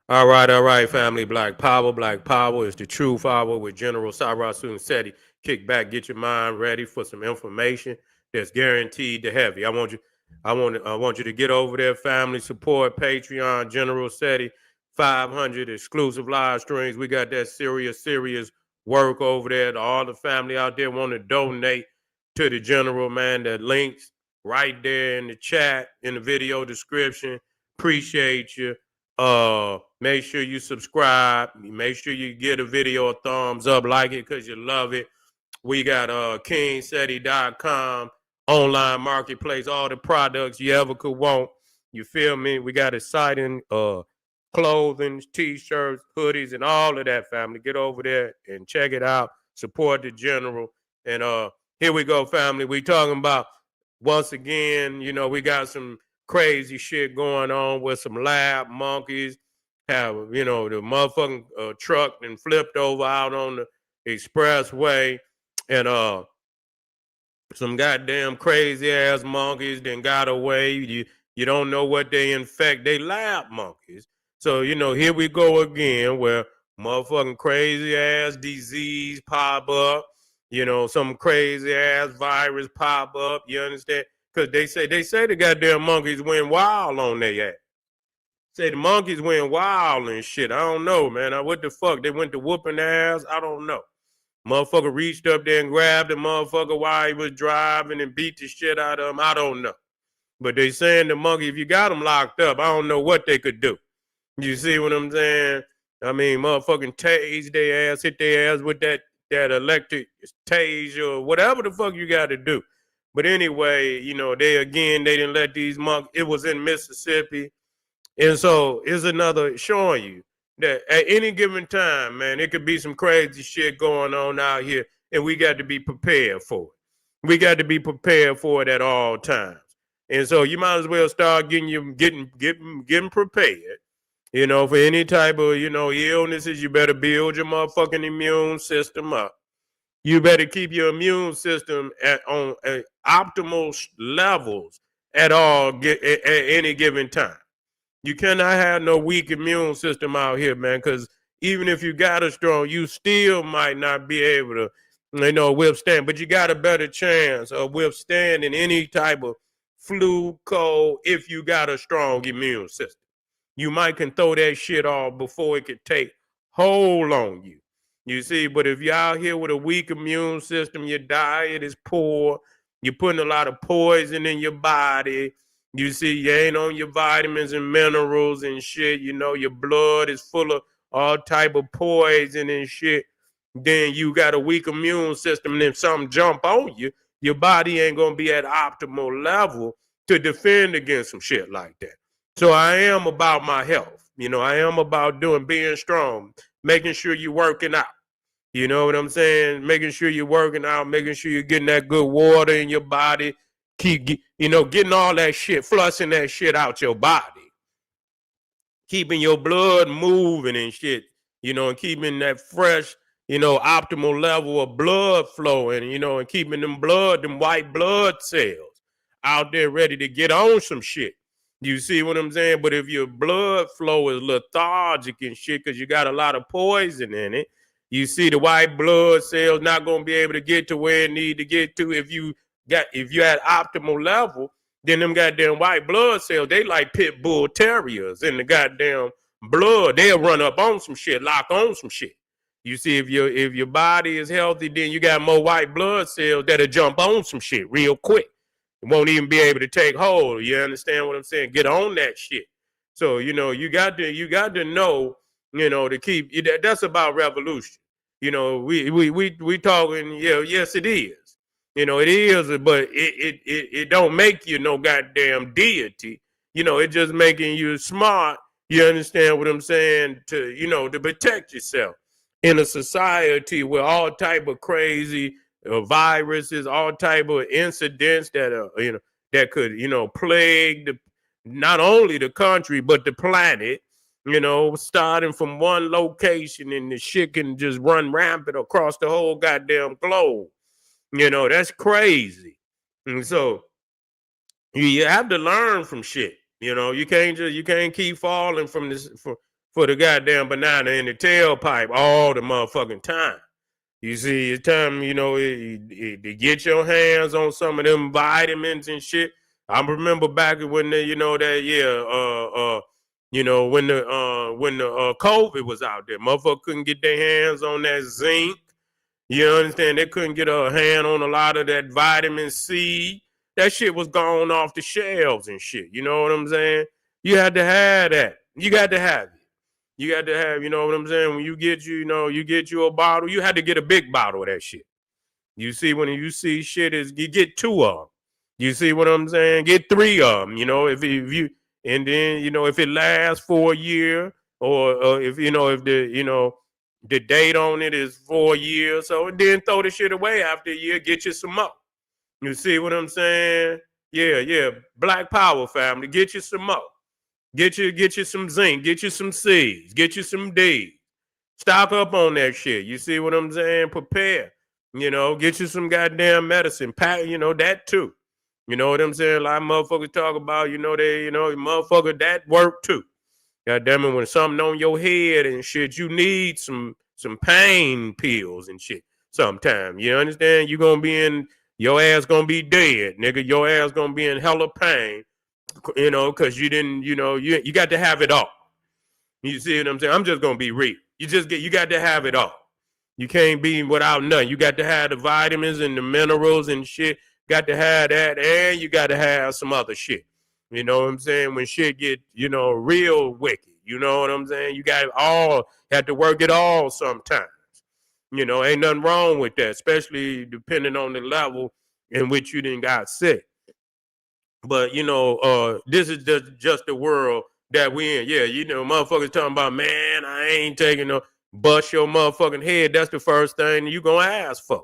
All right, family. Black Power. Black Power is the true power with General Cyrus Seti. Kick back, get your mind ready for some information that's guaranteed to heavy. I want you to get over there, family. Support Patreon, General Seti, 500 exclusive live streams. We got that serious work over there. To all the family out there want to donate to the General, man. The links right there in the chat, in the video description. Appreciate you. Make sure you subscribe. Make sure you give the video a thumbs up, like it because you love it. We got KingSeti.com, online marketplace, all the products you ever could want. You feel me? We got exciting clothing, t-shirts, hoodies, and all of that, family. Get over there and check it out. Support the General. And here we go, family. We talking about, once again, we got some crazy shit going on with some lab monkeys. Have, the motherfucking truck and flipped over out on the expressway. And some goddamn crazy ass monkeys then got away. You don't know what they infect. They lab monkeys. So, here we go again where motherfucking crazy ass disease pop up. Some crazy ass virus pop up. You understand? Because they say the goddamn monkeys went wild on their ass. Say the monkeys went wild and shit. I don't know, man. What the fuck? They went to whooping ass? I don't know. Motherfucker reached up there and grabbed the motherfucker while he was driving and beat the shit out of him. I don't know. But they saying the monkey, if you got them locked up, I don't know what they could do. You see what I'm saying? I mean, motherfucking tase their ass, hit their ass with that electric tase or whatever the fuck you got to do. But anyway, they didn't let these monkeys, it was in Mississippi. And so it's another showing you that at any given time, man, it could be some crazy shit going on out here, and we got to be prepared for it. We got to be prepared for it at all times. And so you might as well start getting prepared. For any type of, illnesses, you better build your motherfucking immune system up. You better keep your immune system on optimal levels at any given time. You cannot have no weak immune system out here, man, because even if you got a strong, you still might not be able to, withstand. But you got a better chance of withstanding any type of flu, cold, if you got a strong immune system. You might can throw that shit off before it could take hold on you. You see, but if you're out here with a weak immune system, your diet is poor, you're putting a lot of poison in your body. You see, you ain't on your vitamins and minerals and shit. Your blood is full of all type of poison and shit. Then you got a weak immune system, and if something jump on you, your body ain't gonna be at optimal level to defend against some shit like that. So I am about my health. I am about being strong, making sure you're working out. You know what I'm saying? Making sure you're working out, making sure you're getting that good water in your body. Keep, getting all that shit, flushing that shit out your body. Keeping your blood moving and shit, and keeping that fresh, optimal level of blood flowing, and keeping them white blood cells out there ready to get on some shit. You see what I'm saying? But if your blood flow is lethargic and shit because you got a lot of poison in it, you see the white blood cells not going to be able to get to where it need to get to if you're at optimal level. Then them goddamn white blood cells, they like pit bull terriers in the goddamn blood. They'll run up on some shit, lock on some shit. You see, if your body is healthy, then you got more white blood cells that'll jump on some shit real quick. It won't even be able to take hold. You understand what I'm saying? Get on that shit. So, you got to know, to keep that's about revolution. We talking, yes it is. It is, but it don't make you no goddamn deity. It just making you smart. You understand what I'm saying? To protect yourself in a society where all type of crazy viruses, all type of incidents that that could plague not only the country but the planet. Starting from one location, and the shit can just run rampant across the whole goddamn globe. That's crazy. And so you have to learn from shit. You can't keep falling from for the goddamn banana in the tailpipe all the motherfucking time. You see, it's time, to get your hands on some of them vitamins and shit. I remember back when the, when the COVID was out there, motherfucker couldn't get their hands on that zinc. You understand? They couldn't get a hand on a lot of that vitamin C. That shit was gone off the shelves and shit. You know what I'm saying? You had to have that. You got to have it. You got to have, you know what I'm saying? When you get you get you a bottle, you had to get a big bottle of that shit. You see, when you see shit is you get 2 of them. You see what I'm saying? Get 3 of them. If you and then if it lasts for a year, or if the date on it is 4 years, so then throw the shit away after a year. Get you some more. You see what I'm saying? Yeah. Black Power family, get you some more. Get you some zinc, get you some C's, get you some D's. Stock up on that shit. You see what I'm saying? Prepare. Get you some goddamn medicine. That too. You know what I'm saying? A lot of motherfuckers talk about, motherfucker, that work too. Goddamn it, when something on your head and shit, you need some pain pills and shit sometime. You understand? You gonna be your ass gonna be dead, nigga. Your ass gonna be in hella pain. Because you didn't, you got to have it all. You see what I'm saying? I'm just gonna be real. You got to have it all. You can't be without nothing. You got to have the vitamins and the minerals and shit. Got to have that, and you got to have some other shit. You know what I'm saying? When shit get, real wicked. You know what I'm saying? You have to work it all sometimes. Ain't nothing wrong with that, especially depending on the level in which you didn't got sick. But this is just the world that we in. Yeah, motherfuckers talking about, man, I ain't taking no, bust your motherfucking head. That's the first thing you gonna ask for.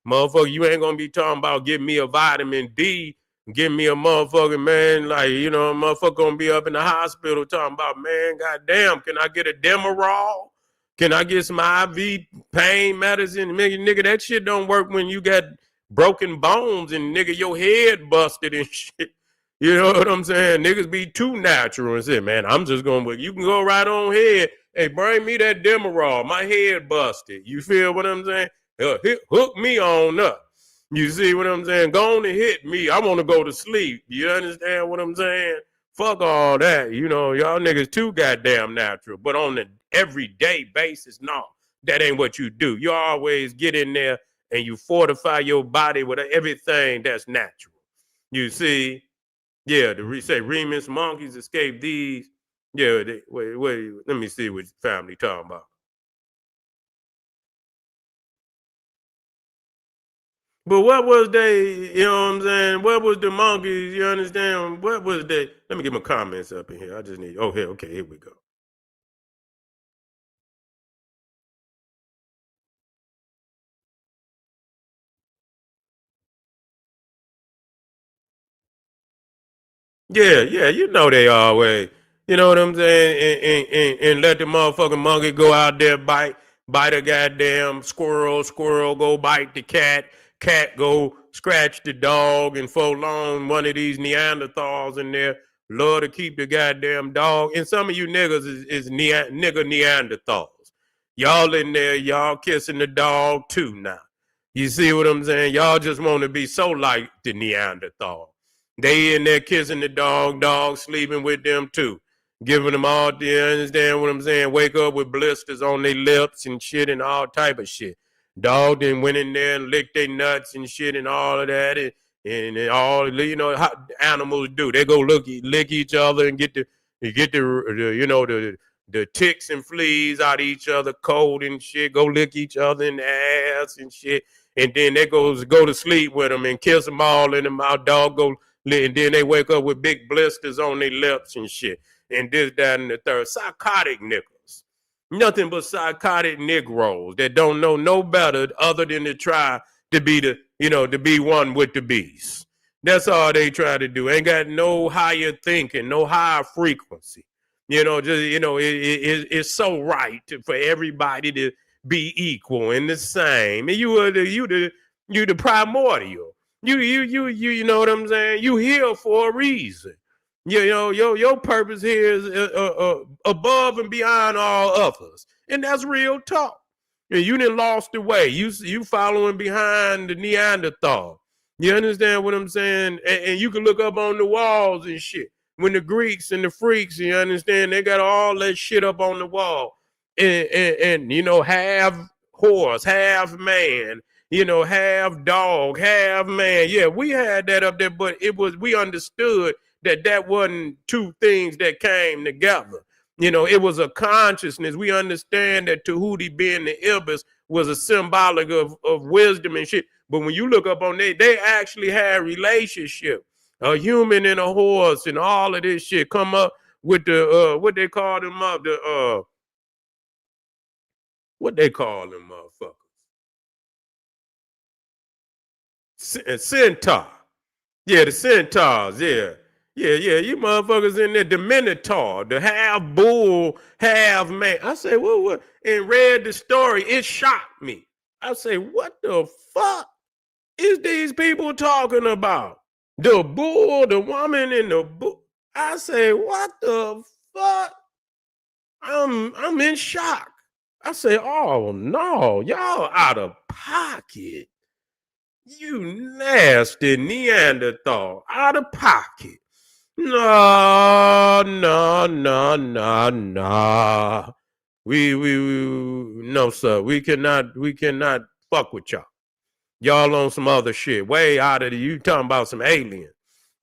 Motherfucker, you ain't gonna be talking about give me a vitamin D, give me a motherfucking, man, like, motherfucker gonna be up in the hospital talking about, man, goddamn, can I get a Demerol? Can I get some IV pain medicine? Nigga, that shit don't work when you got broken bones and nigga, your head busted and shit. You know what I'm saying? Niggas be too natural and say, man, I'm just going to, you can go right on ahead. Hey, bring me that Demerol. My head busted. You feel what I'm saying? Hook me on up. You see what I'm saying? Go on and hit me. I want to go to sleep. You understand what I'm saying? Fuck all that. Y'all niggas too goddamn natural. But on an everyday basis, no, that ain't what you do. You always get in there and you fortify your body with everything that's natural. You see? Yeah, say Remus monkeys escape these. Yeah, wait, let me see what family talking about. But what was they, you know what I'm saying? What was the monkeys, you understand? What was they? Let me get my comments up in here. I just need, here we go. Yeah, they always, you know what I'm saying, and let the motherfucking monkey go out there bite a goddamn squirrel go bite the cat go scratch the dog, and for long one of these Neanderthals in there love to keep the goddamn dog. And some of you niggas is nigga Neanderthals. Y'all in there, y'all kissing the dog too now. You see what I'm saying? Y'all just want to be so like the Neanderthal. They in there kissing the dog sleeping with them too. Giving them all, you understand what I'm saying? Wake up with blisters on their lips and shit and all type of shit. Dog then went in there and licked their nuts and shit and all of that. And all, how animals do. They go lick each other and get the ticks and fleas out of each other cold and shit. Go lick each other in the ass and shit. And then they go to sleep with them and kiss them all in the mouth. Dog go, and then they wake up with big blisters on their lips and shit. And this, that, and the third. Psychotic niggas. Nothing but psychotic Negroes that don't know no better other than to try to be to be one with the beast. That's all they try to do. Ain't got no higher thinking, no higher frequency. It's so right for everybody to be equal and the same. And you the primordial. You know what I'm saying? You here for a reason. You know, your purpose here is above and beyond all others, and that's real talk. And you done lost the way. You following behind the Neanderthal. You understand what I'm saying? And you can look up on the walls and shit. When the Greeks and the freaks, you understand, they got all that shit up on the wall. And you know, half horse, half man, you know, half dog, half man. Yeah, we had that up there, but we understood that wasn't two things that came together. You know, it was a consciousness. We understand that Tahuti being the Ibis was a symbolic of wisdom and shit. But when you look up on they actually had relationship. A human and a horse and all of this shit come up with the what they call them up, the what they call them motherfuckers? Centaur. Yeah, the centaurs, yeah. Yeah, you motherfuckers in there, the Minotaur, the half bull, half man. I say, what? And read the story, it shocked me. I say, what the fuck is these people talking about? The bull, the woman, and the bull. I say, what the fuck? I'm in shock. I say, oh no, y'all out of pocket. You nasty Neanderthal, out of pocket. No. We no, sir. We cannot fuck with y'all. Y'all on some other shit. Way out of you talking about some alien.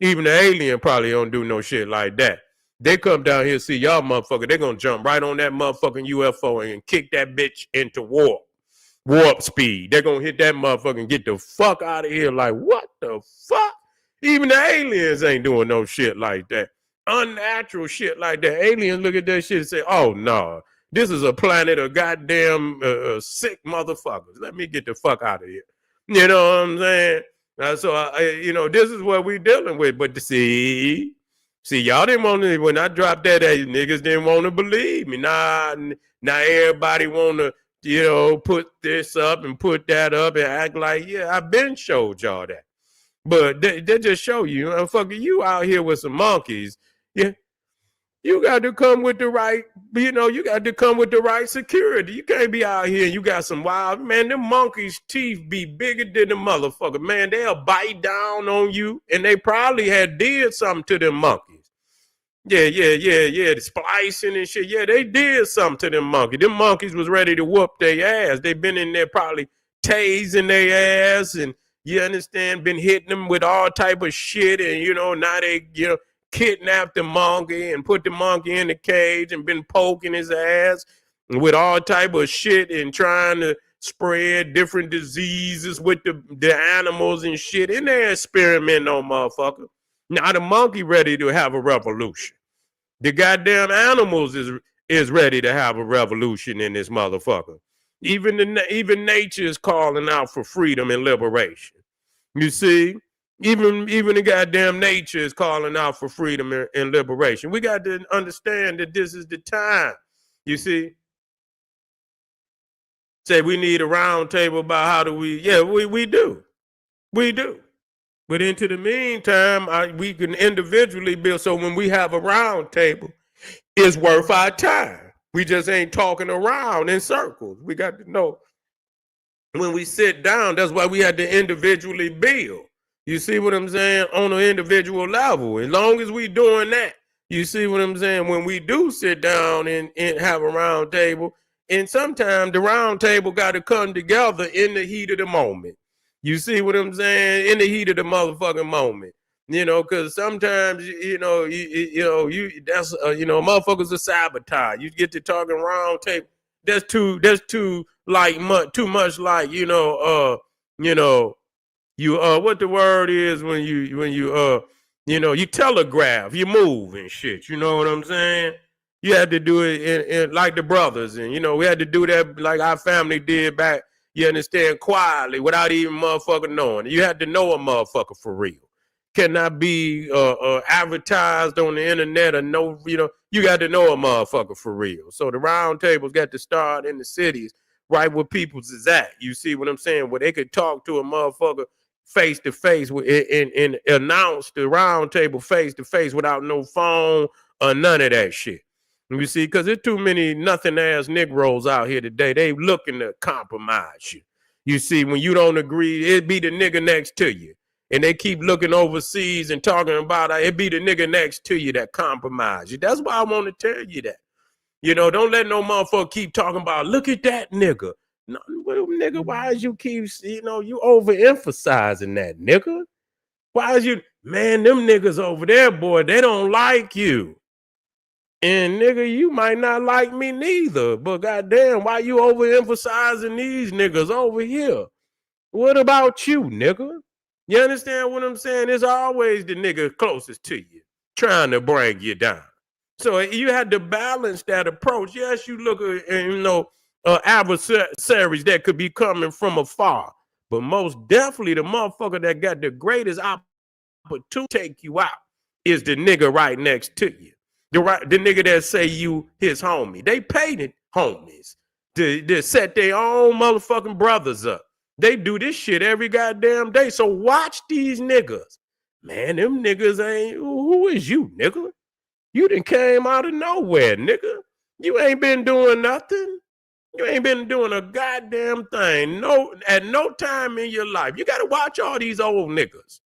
Even the alien probably don't do no shit like that. They come down here see y'all motherfucker, they're gonna jump right on that motherfucking UFO and kick that bitch into warp speed. They're gonna hit that motherfucker and get the fuck out of here. Like, what the fuck? Even the aliens ain't doing no shit like that. Unnatural shit like that. Aliens look at that shit and say, oh no, this is a planet of goddamn sick motherfuckers. Let me get the fuck out of here. You know what I'm saying? You know, this is what we dealing with. But see, y'all didn't want to, when I dropped that, niggas didn't want to believe me. Now everybody want to, you know, put this up and put that up and act like, yeah, I've been showed y'all that. But they just show you, fucking you out here with some monkeys. Yeah, you got to come with the right, you know, you got to come with the right security. You can't be out here and you got some wild, man, them monkeys' teeth be bigger than the motherfucker. Man, they'll bite down on you, and they probably had did something to them monkeys. Yeah, the splicing and shit. Yeah, they did something to them monkeys. Them monkeys was ready to whoop their ass. They been in there probably tasing their ass, and you understand, been hitting them with all type of shit, and you know, now they, you know, kidnapped the monkey and put the monkey in the cage and been poking his ass with all type of shit and trying to spread different diseases with the animals and shit. And they experimenting on motherfucker. Now the monkey ready to have a revolution. The goddamn animals is ready to have a revolution in this motherfucker. Even nature is calling out for freedom and liberation. You see, even the goddamn nature is calling out for freedom and liberation. We got to understand that this is the time. You see, say we need a round table about how do we? Yeah, we do. But into the meantime, we can individually build. So when we have a round table, it's worth our time. We just ain't talking around in circles. We got to know when we sit down. That's why we had to individually build. You see what I'm saying? On an individual level. As long as we doing that, you see what I'm saying? When we do sit down and have a round table, and sometimes the round table got to come together in the heat of the moment. You see what I'm saying? In the heat of the motherfucking moment. You know, because sometimes, that's, motherfuckers are sabotage. You get to talking round table. That's too too much like, what the word is when you telegraph, you move and shit. You know what I'm saying? You had to do it in like the brothers, and we had to do that like our family did back. You understand, quietly, without even motherfucker knowing. You had to know a motherfucker for real. Cannot be advertised on the internet or no, you got to know a motherfucker for real. So the round tables got to start in the cities, right where people's is at. You see what I'm saying? Where they could talk to a motherfucker face to face and announce the round table face to face without no phone or none of that shit. You see, because there's too many nothing ass Negroes out here today. They looking to compromise you. You see, when you don't agree, it be the nigga next to you. And they keep looking overseas and talking about it be the nigga next to you that compromise you. That's why I want to tell you that. You know, don't let no motherfucker keep talking about, look at that nigga. No, nigga, why is you keep, you overemphasizing that, nigga? Why is you, man, them niggas over there, boy, they don't like you. And nigga, you might not like me neither, but goddamn, why you overemphasizing these niggas over here? What about you, nigga? You understand what I'm saying? It's always the nigga closest to you trying to bring you down. So you had to balance that approach. Yes, you look at, adversaries that could be coming from afar, but most definitely the motherfucker that got the greatest opportunity to take you out is the nigga right next to you. The nigga that say you his homie. They painted homies to set their own motherfucking brothers up. They do this shit every goddamn day. So watch these niggas. Man, them niggas ain't, who is you, nigga? You done came out of nowhere, nigga. You ain't been doing nothing. You ain't been doing a goddamn thing. At no time in your life. You got to watch all these old niggas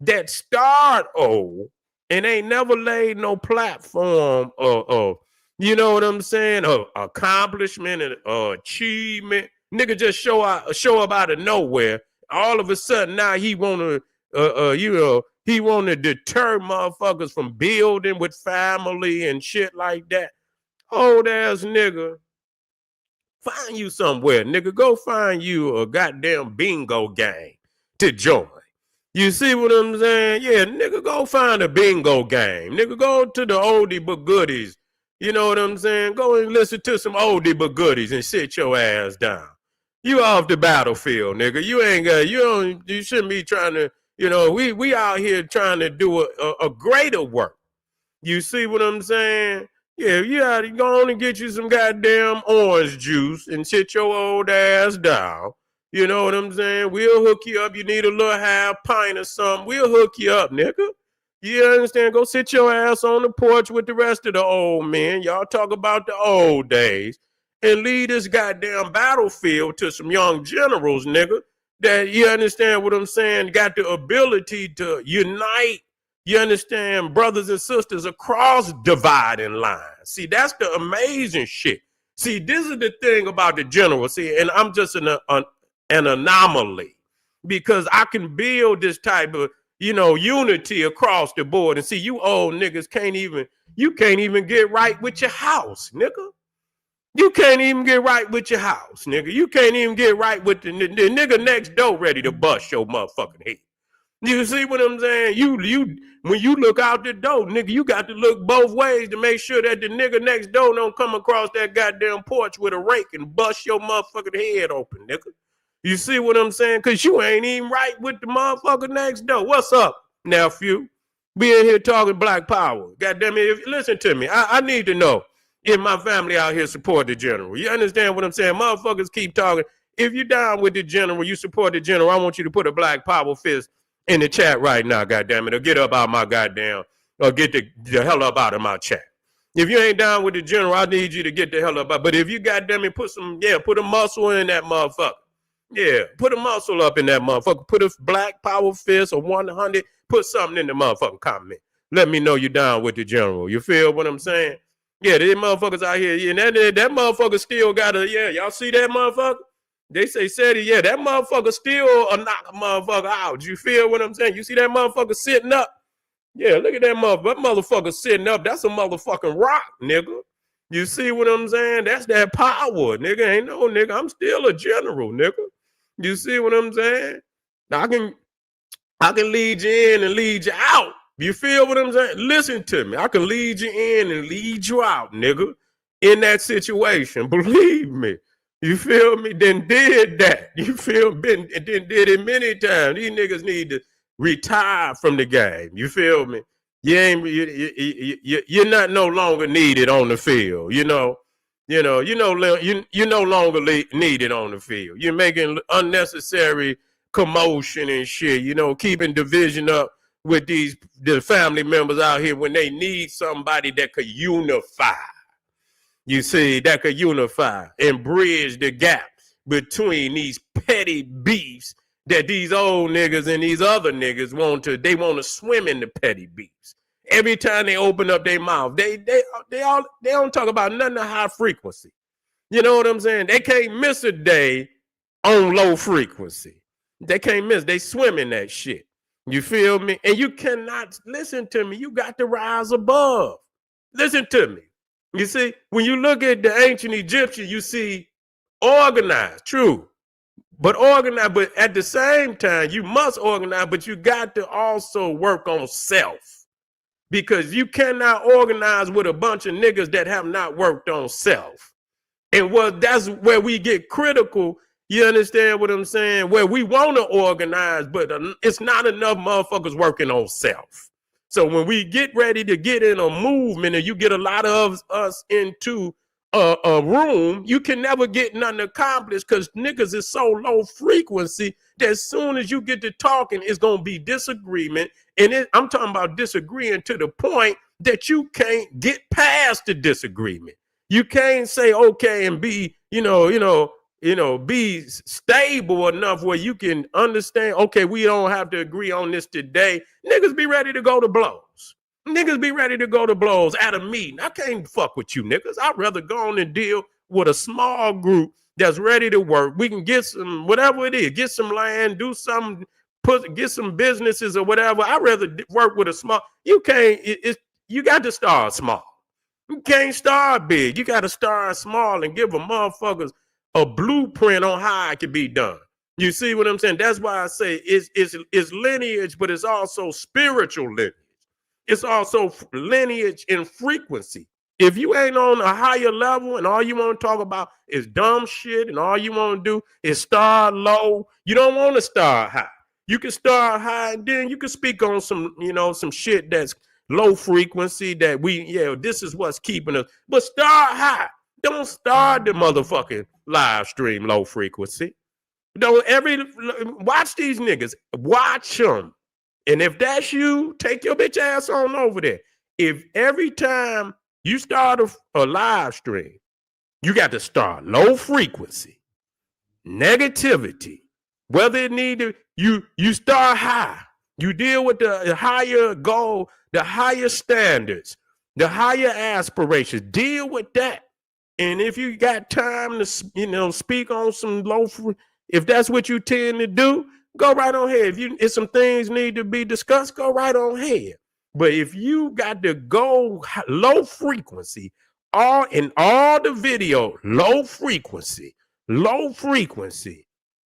that start old and ain't never laid no platform or you know what I'm saying, accomplishment and achievement. Nigga just show up out of nowhere. All of a sudden now he wanna he wanna deter motherfuckers from building with family and shit like that. Old ass nigga. Find you somewhere, nigga. Go find you a goddamn bingo game to join. You see what I'm saying? Yeah, nigga, go find a bingo game. Nigga, go to the oldie but goodies. You know what I'm saying? Go and listen to some oldie but goodies and sit your ass down. You off the battlefield, nigga. You shouldn't be trying to, we out here trying to do a greater work. You see what I'm saying? Yeah, you gotta go on and get you some goddamn orange juice and sit your old ass down. You know what I'm saying? We'll hook you up. You need a little half pint or something. We'll hook you up, nigga. You understand? Go sit your ass on the porch with the rest of the old men. Y'all talk about the old days and lead this goddamn battlefield to some young generals, nigga, that, you understand what I'm saying, got the ability to unite, you understand, brothers and sisters across dividing lines. See, that's the amazing shit. See, this is the thing about the general. See, and I'm just an anomaly because I can build this type of, unity across the board. And see, you old niggas can't even get right with your house, nigga. You can't even get right with your house, nigga. You can't even get right with the nigga next door ready to bust your motherfucking head. You see what I'm saying? You when you look out the door, nigga, you got to look both ways to make sure that the nigga next door don't come across that goddamn porch with a rake and bust your motherfucking head open, nigga. You see what I'm saying? Because you ain't even right with the motherfucker next door. What's up, nephew? Be in here talking black power. Goddamn it, listen to me. I need to know if my family out here support the general. You understand what I'm saying? Motherfuckers keep talking. If you down with the general, you support the general, I want you to put a black power fist in the chat right now, goddamn it, or get up out my goddamn, or get the hell up out of my chat. If you ain't down with the general, I need you to get the hell up out. But if you goddamn it, put a muscle in that motherfucker. Yeah, put a muscle up in that motherfucker. Put a black power fist or 100. Put something in the motherfucking comment. Let me know you down with the general. You feel what I'm saying? Yeah, these motherfuckers out here, and that motherfucker still got y'all see that motherfucker? They say, yeah, that motherfucker still knock a motherfucker out. You feel what I'm saying? You see that motherfucker sitting up? Yeah, look at that motherfucker. That motherfucker sitting up. That's a motherfucking rock, nigga. You see what I'm saying? That's that power, nigga. Ain't no nigga. I'm still a general, nigga. You see what I'm saying? I can lead you in and lead you out. You feel what I'm saying? Listen to me. I can lead you in and lead you out, nigga, in that situation. Believe me. You feel me? Then did that. You feel me? Then did it many times. These niggas need to retire from the game. You feel me? You're not no longer needed on the field. You no longer needed on the field. You're making unnecessary commotion and shit, you know, keeping division up with the family members out here when they need somebody that could unify. You see, that could unify and bridge the gap between these petty beefs that these old niggas and these other niggas want to swim in the petty beefs. Every time they open up their mouth, they don't talk about nothing of high frequency. You know what I'm saying? They can't miss a day on low frequency. They can't miss. They swim in that shit. You feel me? And you cannot listen to me. You got to rise above. Listen to me. You see, when you look at the ancient Egyptians, you see organized, true, but organized. But at the same time, you must organize, but you got to also work on self, because you cannot organize with a bunch of niggas that have not worked on self. And that's where we get critical. You understand what I'm saying? Where we want to organize, but it's not enough motherfuckers working on self. So when we get ready to get in a movement and you get a lot of us into a room, you can never get nothing accomplished because niggas is so low frequency that as soon as you get to talking, it's going to be disagreement. And I'm talking about disagreeing to the point that you can't get past the disagreement. You can't say, okay, and be, be stable enough where you can understand, okay, we don't have to agree on this today. Niggas be ready to go to blows. Niggas be ready to go to blows at a meeting. I can't fuck with you niggas. I'd rather go on and deal with a small group that's ready to work. We can get some, whatever it is, get some land, do something, get some businesses or whatever. I'd rather work with a small, you got to start small. You can't start big. You got to start small and give a motherfuckers a blueprint on how it can be done. You see what I'm saying? That's why I say it's lineage, but it's also spiritual lineage. It's also lineage and frequency. If you ain't on a higher level and all you want to talk about is dumb shit and all you want to do is start low, you don't want to start high. You can start high and then you can speak on some, some shit that's low frequency that this is what's keeping us. But start high. Don't start the motherfucking live stream low frequency. Watch these niggas. Watch them. And if that's you, take your bitch ass on over there. If every time you start a live stream, you got to start low frequency, negativity, whether it need to, you start high. You deal with the higher goal, the higher standards, the higher aspirations. Deal with that. And if you got time to, speak on some if that's what you tend to do, go right on ahead. If some things need to be discussed, go right on ahead. But if you got to go low frequency, all the video, low frequency,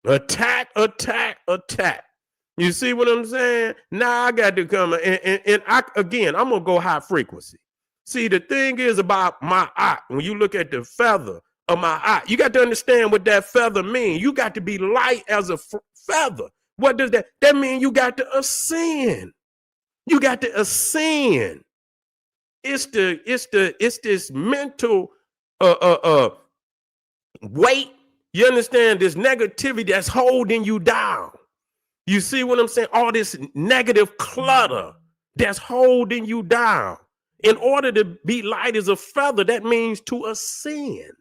attack. You see what I'm saying? Now I got to come and I'm gonna go high frequency. See, the thing is about my eye, when you look at the feather of my eye, you got to understand what that feather means. You got to be light as a feather. What does that? That means you got to ascend. You got to ascend. It's this mental weight. You understand? This negativity that's holding you down. You see what I'm saying? All this negative clutter that's holding you down. In order to be light as a feather, that means to ascend.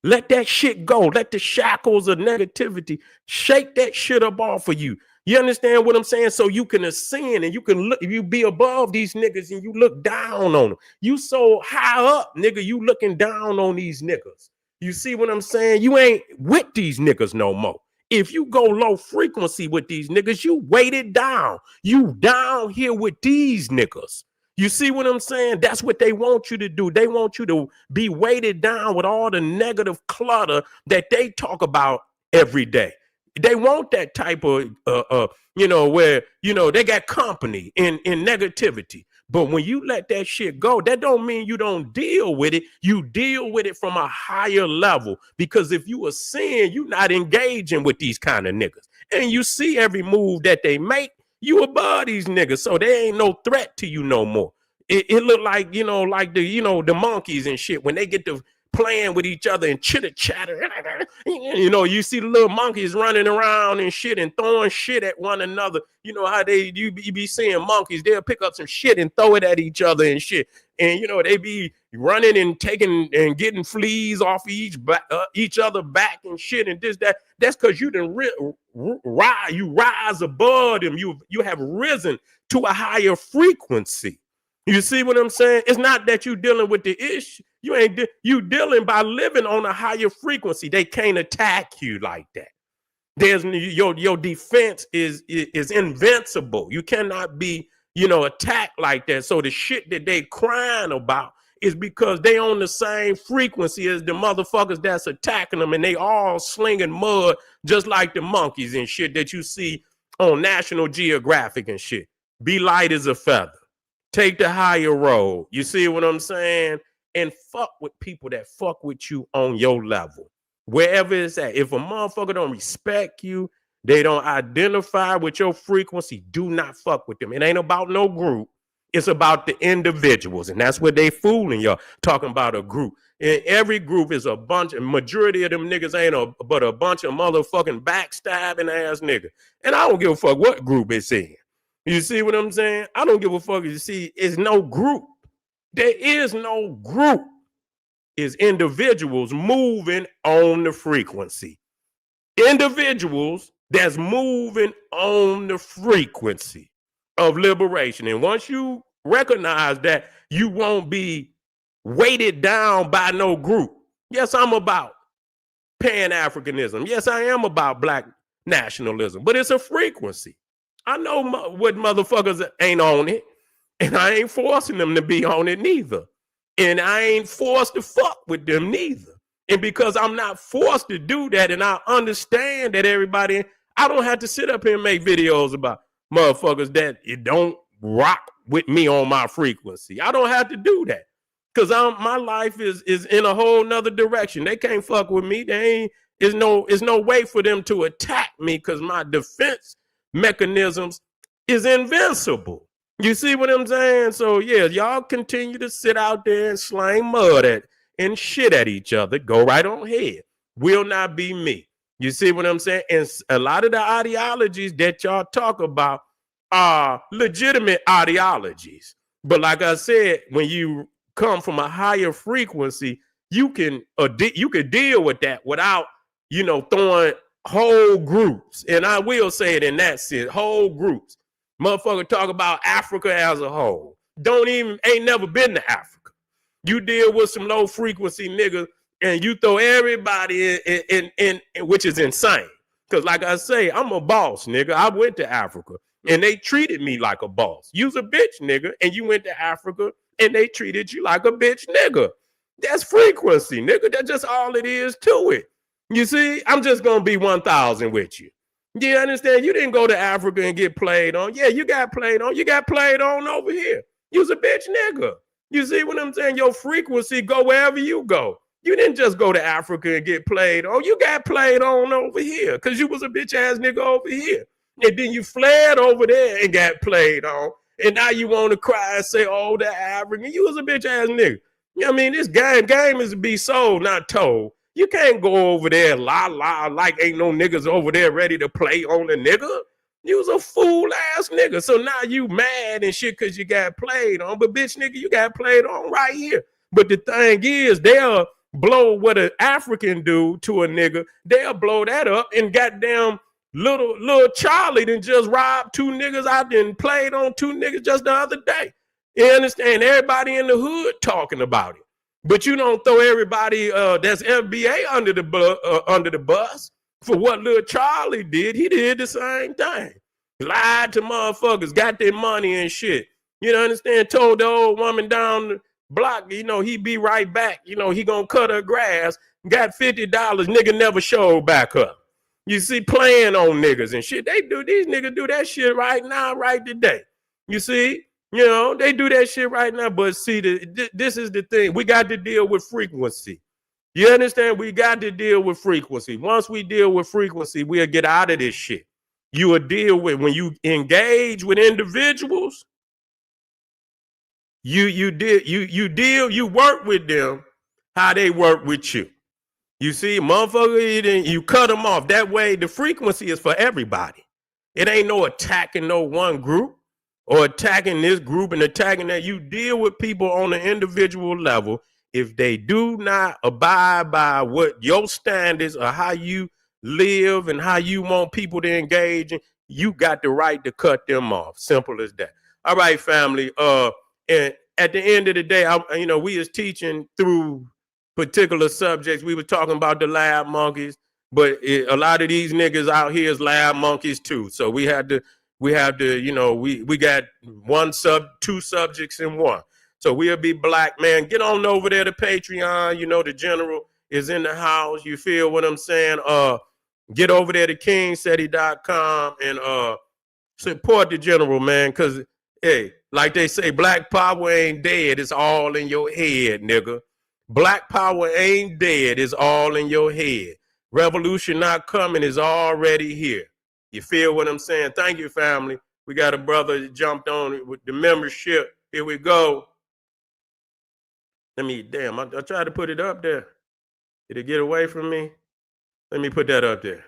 Let that shit go. Let the shackles of negativity shake that shit up off of you. You understand what I'm saying? So you can ascend and you can look, you be above these niggas and you look down on them. You so high up, nigga, you looking down on these niggas. You see what I'm saying? You ain't with these niggas no more. If you go low frequency with these niggas, you weighted down. You down here with these niggas. You see what I'm saying? That's what they want you to do. They want you to be weighted down with all the negative clutter that they talk about every day. They want that type of, where, they got company in negativity. But when you let that shit go, that don't mean you don't deal with it. You deal with it from a higher level. Because if you ascend, you're not engaging with these kind of niggas. And you see every move that they make, you above these niggas, so they ain't no threat to you no more. It look like, like the monkeys and shit when they get to playing with each other and chitter chatter. You know, you see the little monkeys running around and shit and throwing shit at one another. You know how you be seeing monkeys, they'll pick up some shit and throw it at each other and shit. And you know, they be running and taking and getting fleas off each other back and shit and this, that. That's because you didn't rise above them. You have risen to a higher frequency. You see what I'm saying? It's not that you dealing with the issue. You dealing by living on a higher frequency. They can't attack you like that. There's your defense is invincible. You cannot be, you know, attacked like that. So the shit that they crying about is because they on the same frequency as the motherfuckers that's attacking them, and they all slinging mud just like the monkeys and shit that you see on National Geographic and shit. Be light as a feather. Take the higher road. You see what I'm saying? And fuck with people that fuck with you on your level. Wherever it's at. If a motherfucker don't respect you, they don't identify with your frequency, do not fuck with them. It ain't about no group. It's about the individuals. And that's what they fooling y'all, talking about a group. And every group is a bunch, and majority of them niggas ain't but a bunch of motherfucking backstabbing ass niggas. And I don't give a fuck what group it's in. You see what I'm saying? I don't give a fuck. You see, it's no group. There is no group. It's individuals moving on the frequency. Individuals that's moving on the frequency of liberation. And once you recognize that, you won't be weighted down by no group. Yes, I'm about Pan-Africanism. Yes, I am about Black nationalism, but it's a frequency. I know what motherfuckers ain't on it, and I ain't forcing them to be on it neither. And I ain't forced to fuck with them neither. And because I'm not forced to do that, and I understand that I don't have to sit up here and make videos about motherfuckers that it don't rock with me on my frequency. I don't have to do that. Because my life is in a whole nother direction. They can't fuck with me. There's no way for them to attack me because my defense mechanisms is invincible. You see what I'm saying? So yeah, y'all continue to sit out there and slang mud and shit at each other. Go right on ahead. Will not be me. You see what I'm saying? And a lot of the ideologies that y'all talk about are legitimate ideologies. But like I said, when you come from a higher frequency, you can deal with that without, you know, throwing whole groups. And I will say it in that sense, whole groups. Motherfucker talk about Africa as a whole. Ain't never been to Africa. You deal with some low frequency niggas and you throw everybody in which is insane. Because like I say, I'm a boss, nigga. I went to Africa and they treated me like a boss. You's a bitch, nigga, and you went to Africa and they treated you like a bitch, nigga. That's frequency, nigga. That's just all it is to it. You see, I'm just going to be 1,000 with you. You understand? You didn't go to Africa and get played on. Yeah, you got played on. You got played on over here. You's a bitch nigga. You see what I'm saying? Your frequency go wherever you go. You didn't just go to Africa and get played on. You got played on over here because you was a bitch ass nigga over here. And then you fled over there and got played on. And now you want to cry and say, oh, the African. You was a bitch ass nigga. You know what I mean? This game is to be sold, not told. You can't go over there like ain't no niggas over there ready to play on a nigga. You was a fool ass nigga. So now you mad and shit because you got played on. But bitch nigga, you got played on right here. But the thing is, they'll blow what an African do to a nigga. They'll blow that up and goddamn little Charlie done just robbed two niggas out and played on two niggas just the other day. You understand? Everybody in the hood talking about it. But you don't throw everybody that's FBA under the bus for what little Charlie did. He did the same thing. Lied to motherfuckers, got their money and shit. You know, understand? Told the old woman down the block, you know, he be right back. You know, he gonna cut her grass. Got $50. Nigga never showed back up. You see, playing on niggas and shit. These niggas do that shit right now, right today. You see? You know, they do that shit right now, but see, this is the thing. We got to deal with frequency. You understand? We got to deal with frequency. Once we deal with frequency, we'll get out of this shit. You will deal with, when you engage with individuals, you work with them how they work with you. You see, motherfucker, you cut them off. That way, the frequency is for everybody. It ain't no attacking no one group or attacking this group and attacking that. You deal with people on an individual level. If they do not abide by what your standards or how you live and how you want people to engage in, you got the right to cut them off. Simple as that. All right, family. And at the end of the day, we is teaching through particular subjects. We were talking about the lab monkeys, but a lot of these niggas out here is lab monkeys too. So we have to, we got two subjects in one. So we'll be black, man. Get on over there to Patreon. The general is in the house. You feel what I'm saying? Get over there to kingseti.com and support the general, man. Cause hey, like they say, black power ain't dead. It's all in your head, nigga. Black power ain't dead. It's all in your head. Revolution not coming is already here. You feel what I'm saying? Thank you, family. We got a brother that jumped on with the membership. Here we go. I tried to put it up there. Did it get away from me? Let me put that up there.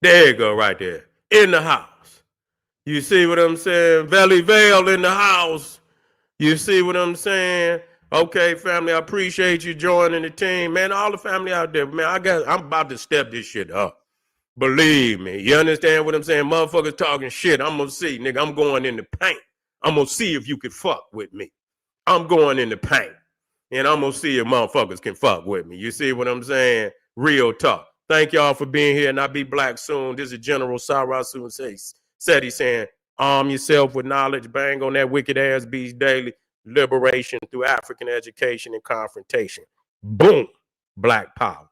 There you go, right there. In the house. You see what I'm saying? Valley Vale in the house. You see what I'm saying? Okay, family, I appreciate you joining the team. Man, all the family out there, man, I'm about to step this shit up. Believe me. You understand what I'm saying? Motherfuckers talking shit. I'm going to see, nigga. I'm going in the paint. I'm going to see if you can fuck with me. I'm going in the paint. And I'm going to see if motherfuckers can fuck with me. You see what I'm saying? Real talk. Thank y'all for being here. And I'll be black soon. This is General Sarasu Seti saying, arm yourself with knowledge. Bang on that wicked ass beast daily. Liberation through African education and confrontation. Boom. Black power.